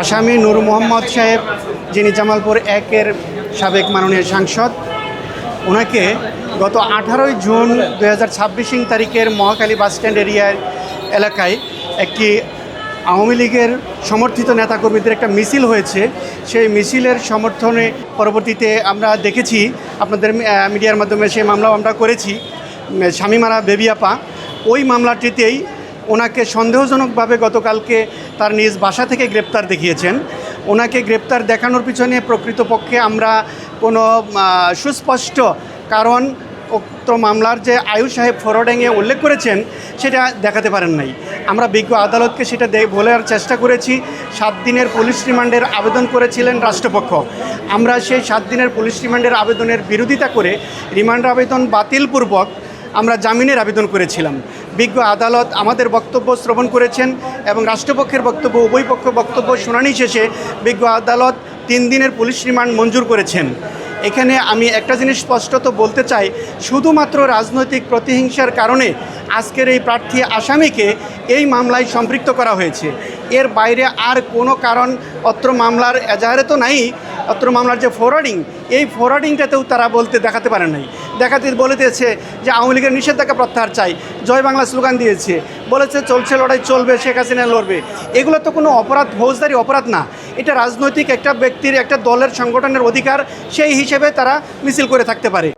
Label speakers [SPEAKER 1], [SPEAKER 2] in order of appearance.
[SPEAKER 1] আসামি নূর মোহাম্মদ সাহেব, যিনি জামালপুর একের সাবেক মাননীয় সাংসদ, ওনাকে গত 18 জুন 2026 তারিখের মহাখালী বাসস্ট্যান্ড এরিয়ার এলাকায় একটি আওয়ামী লীগের সমর্থিত নেতাকর্মীদের একটা মিছিল হয়েছে। সেই মিছিলের সমর্থনে পরবর্তীতে আমরা দেখেছি, আপনাদের মিডিয়ার মাধ্যমে সেই মামলাও আমরা করেছি, শামীমারা বেবি আপা ওই মামলাটিতেই ওনাকে সন্দেহজনকভাবে গতকালকে তার নিজ বাসা থেকে গ্রেপ্তার দেখিয়েছেন। ওনাকে গ্রেপ্তার দেখানোর পিছনে প্রকৃতপক্ষে আমরা কোনো সুস্পষ্ট কারণ উক্ত মামলার যে আয়ুষ সাহেব ফরওয়ার্ডিংয়ে উল্লেখ করেছেন সেটা দেখাতে পারেন নাই। আমরা বিজ্ঞ আদালতকে সেটা বলার চেষ্টা করেছি। 7 দিনের পুলিশ রিমান্ডের আবেদন করেছিলেন রাষ্ট্রপক্ষ। আমরা সেই 7 দিনের পুলিশ রিমান্ডের আবেদনের বিরোধিতা করে রিমান্ড আবেদন বাতিলপূর্বক আমরা জামিনের আবেদন করেছিলাম। বিজ্ঞ আদালত আমাদের বক্তব্য শ্রবণ করেছেন এবং রাষ্ট্রপক্ষের বক্তব্য, উভয় পক্ষ বক্তব্য শুনানি শেষে বিজ্ঞ আদালত 3 দিনের পুলিশ রিমান্ড মঞ্জুর করেছেন। এখানে আমি একটা জিনিস স্পষ্টত বলতে চাই, শুধুমাত্র রাজনৈতিক প্রতিহিংসার কারণে আজকের এই প্রার্থী আসামিকে এই মামলায় সম্পৃক্ত করা হয়েছে। এর বাইরে আর কোনো কারণ অত্র মামলার এজাহারে তো নাই। অত্র মামলার যে ফরওয়ার্ডিং, এই ফরওয়ার্ডিংটাতেও তারা দেখাতে পারে নাই। বলেছে যে আওয়ামী লীগের নিষেধাজ্ঞা প্রত্যাহার চাই, জয় বাংলা স্লোগান দিয়েছে, বলেছে চলছে লড়াই চলবে, শেখ হাসিনা লড়বে। এগুলো তো কোনো অপরাধ, ফৌজদারি অপরাধ না। এটা রাজনৈতিক একটা ব্যক্তির, একটা দলের, সংগঠনের অধিকার, সেই হিসেবে তারা মিছিল করে থাকতে পারে।